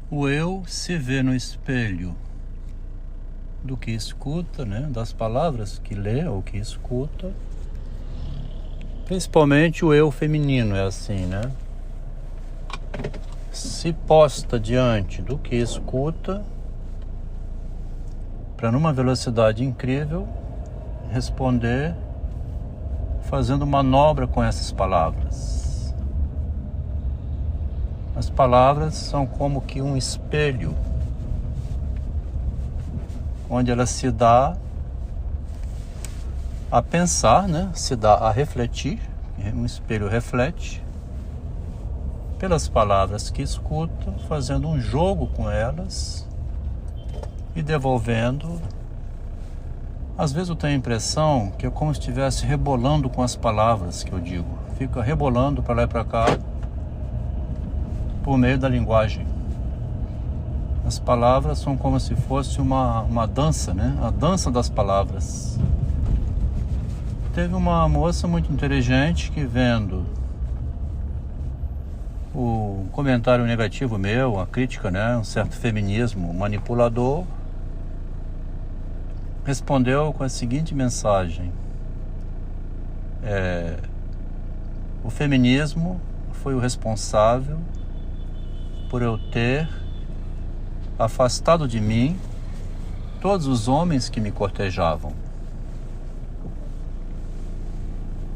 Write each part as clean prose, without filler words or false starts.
O eu se vê no espelho do que escuta, né? Das palavras que lê ou que escuta. Principalmente o eu feminino é assim, né? Se posta diante do que escuta para numa velocidade incrível responder fazendo manobra com essas palavras. As palavras são como que um espelho onde ela se dá a pensar, né? Se dá a refletir. Um espelho reflete pelas palavras que escuta, fazendo um jogo com elas e devolvendo. Às vezes eu tenho a impressão que é como se estivesse rebolando com as palavras que eu digo. Fica rebolando para lá e para cá por meio da linguagem. As palavras são como se fosse uma dança, né? A dança das palavras. Teve uma moça muito inteligente que, vendo o comentário negativo meu, a crítica, né? Um certo feminismo manipulador, respondeu com a seguinte mensagem: o feminismo foi o responsável por eu ter afastado de mim todos os homens que me cortejavam.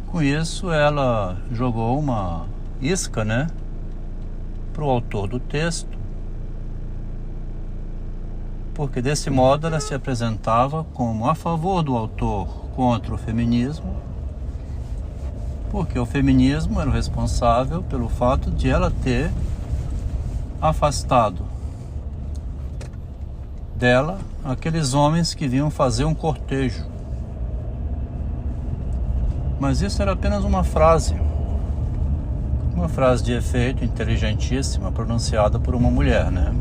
Com isso, ela jogou uma isca, né, para o autor do texto, porque desse modo ela se apresentava como a favor do autor contra o feminismo, porque o feminismo era o responsável pelo fato de ela ter afastado dela aqueles homens que vinham fazer um cortejo. Mas isso era apenas uma frase de efeito inteligentíssima, pronunciada por uma mulher, né?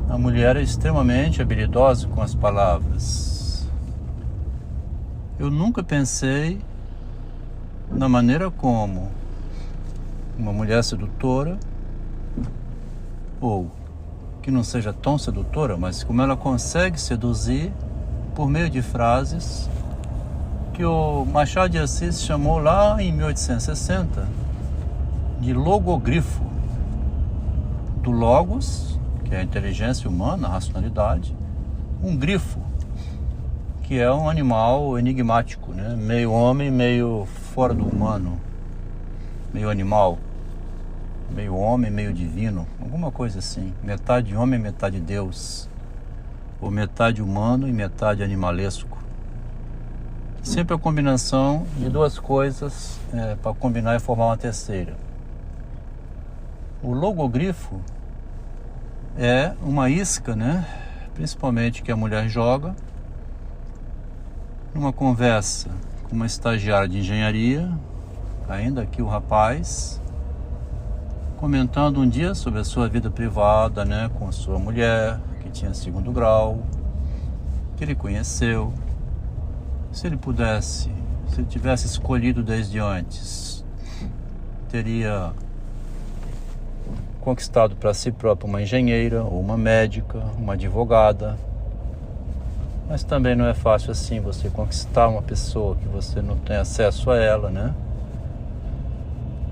A mulher é extremamente habilidosa com as palavras. Eu nunca pensei na maneira como uma mulher sedutora, ou que não seja tão sedutora, mas como ela consegue seduzir por meio de frases que o Machado de Assis chamou lá em 1860 de logogrifo. Do logos, que é a inteligência humana, a racionalidade, um grifo, que é um animal enigmático, né? Meio homem, meio fora do humano, meio animal, meio homem, meio divino, alguma coisa assim, metade homem, metade Deus, ou metade humano e metade animalesco. Sempre a combinação de duas coisas para combinar e formar uma terceira. O logogrifo é uma isca, né? Principalmente que a mulher joga numa conversa com uma estagiária de engenharia, ainda aqui o rapaz, comentando um dia sobre a sua vida privada, né? Com a sua mulher, que tinha 2º grau, que ele conheceu. Se ele tivesse escolhido desde antes, teria conquistado para si próprio uma engenheira, ou uma médica, uma advogada. Mas também não é fácil assim você conquistar uma pessoa que você não tem acesso a ela, né?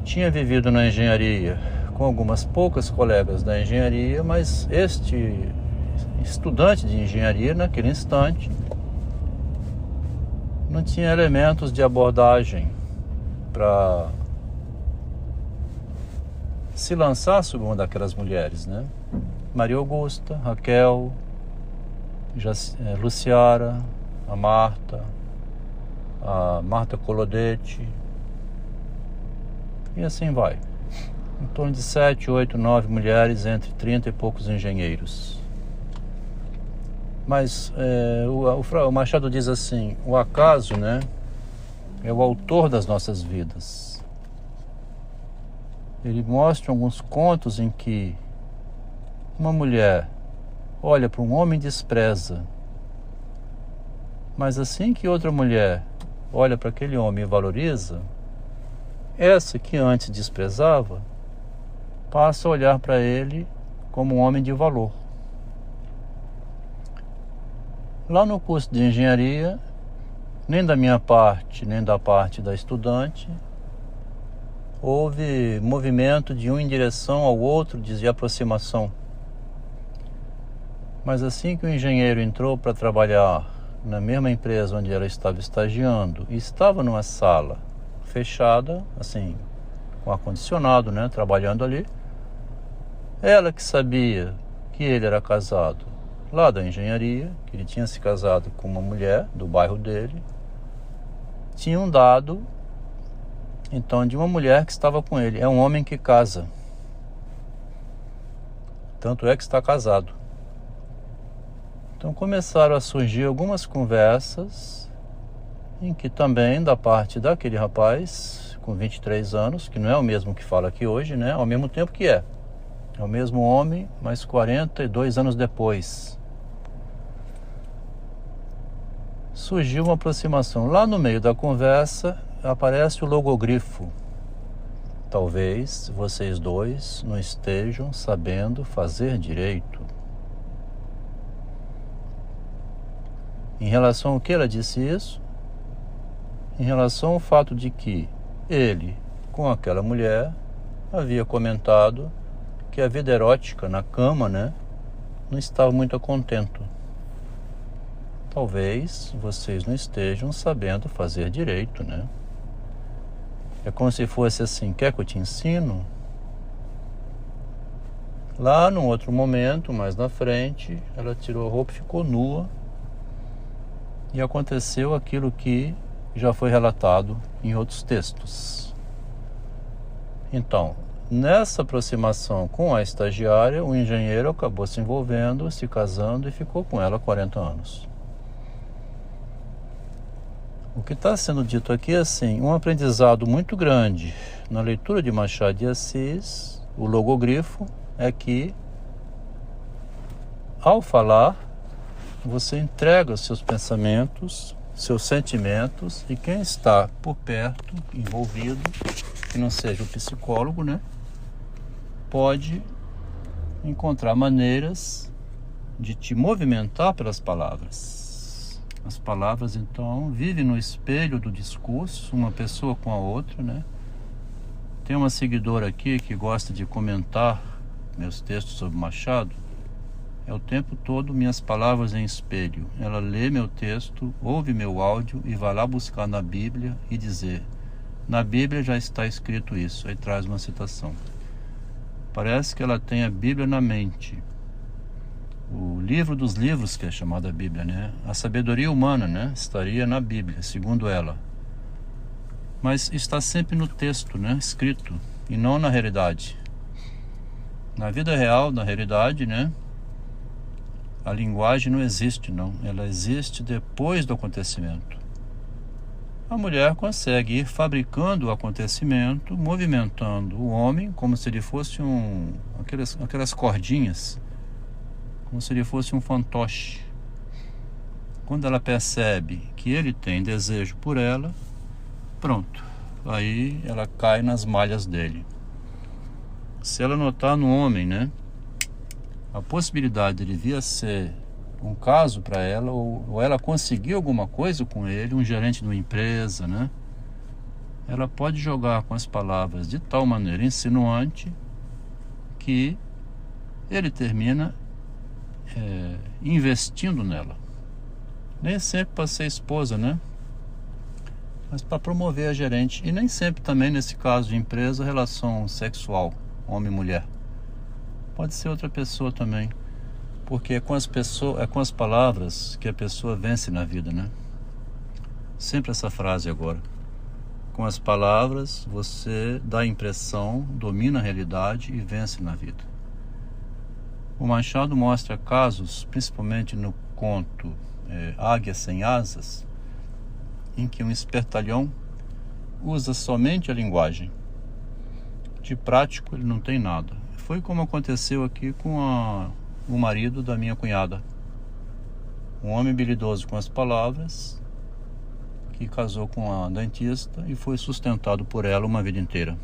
Tinha vivido na engenharia com algumas poucas colegas da engenharia, mas este estudante de engenharia, naquele instante, não tinha elementos de abordagem para se lançar sobre uma daquelas mulheres, né? Maria Augusta, Raquel, Luciara, a Marta Colodete, e assim vai. Em torno de 7, 8, 9 mulheres entre 30 e poucos engenheiros. Mas o Machado diz assim: o acaso, né, é o autor das nossas vidas. Ele mostra alguns contos em que uma mulher olha para um homem e despreza, mas assim que outra mulher olha para aquele homem e valoriza, essa que antes desprezava passa a olhar para ele como um homem de valor. Lá no curso de engenharia, nem da minha parte, nem da parte da estudante, houve movimento de um em direção ao outro, de aproximação. Mas assim que o engenheiro entrou para trabalhar na mesma empresa onde ela estava estagiando, e estava numa sala fechada, assim, com ar-condicionado, né, trabalhando ali, ela que sabia que ele era casado lá da engenharia, que ele tinha se casado com uma mulher do bairro dele, tinha um dado, então, de uma mulher que estava com ele. É um homem que casa. Tanto é que está casado. Então começaram a surgir algumas conversas em que também, da parte daquele rapaz com 23 anos, que não é o mesmo que fala aqui hoje, né? Ao mesmo tempo que é o mesmo homem, mas 42 anos depois, surgiu uma aproximação. Lá no meio da conversa aparece o logogrifo. Talvez vocês dois não estejam sabendo fazer direito. Em relação ao que ela disse isso? Em relação ao fato de que ele, com aquela mulher, havia comentado que a vida erótica na cama, né, não estava muito contento. Talvez vocês não estejam sabendo fazer direito, né? É como se fosse assim: quer que eu te ensino? Lá num outro momento, mais na frente, ela tirou a roupa e ficou nua. E aconteceu aquilo que já foi relatado em outros textos. Então, nessa aproximação com a estagiária, o engenheiro acabou se envolvendo, se casando e ficou com ela 40 anos. O que está sendo dito aqui é assim, um aprendizado muito grande na leitura de Machado de Assis, o logogrifo, é que ao falar, você entrega os seus pensamentos, seus sentimentos, e quem está por perto, envolvido, que não seja o psicólogo, né, pode encontrar maneiras de te movimentar pelas palavras. As palavras, então, vivem no espelho do discurso, uma pessoa com a outra, né? Tem uma seguidora aqui que gosta de comentar meus textos sobre Machado. É o tempo todo minhas palavras em espelho. Ela lê meu texto, ouve meu áudio e vai lá buscar na Bíblia e dizer: na Bíblia já está escrito isso. Aí traz uma citação. Parece que ela tem a Bíblia na mente. O livro dos livros, que é chamado a Bíblia, né? A sabedoria humana, né, estaria na Bíblia, segundo ela. Mas está sempre no texto, né, escrito, e não na realidade. Na vida real, na realidade, né, a linguagem não existe, não. Ela existe depois do acontecimento. A mulher consegue ir fabricando o acontecimento, movimentando o homem como se ele fosse aquelas cordinhas, como se ele fosse um fantoche. Quando ela percebe que ele tem desejo por ela, pronto, aí ela cai nas malhas dele. Se ela notar no homem, né, a possibilidade de ele vir a ser um caso para ela, ou ela conseguir alguma coisa com ele, um gerente de uma empresa, né, ela pode jogar com as palavras de tal maneira insinuante que ele termina investindo nela. Nem sempre para ser esposa, né, mas para promover a gerente. E nem sempre também, nesse caso de empresa, relação sexual, homem e mulher. Pode ser outra pessoa também, porque é com as palavras que a pessoa vence na vida, né? Sempre essa frase agora: com as palavras você dá a impressão, domina a realidade e vence na vida. O Machado mostra casos, principalmente no conto Águia Sem Asas, em que um espertalhão usa somente a linguagem. De prático ele não tem nada. Foi como aconteceu aqui com o marido da minha cunhada. Um homem habilidoso com as palavras, que casou com a dentista e foi sustentado por ela uma vida inteira.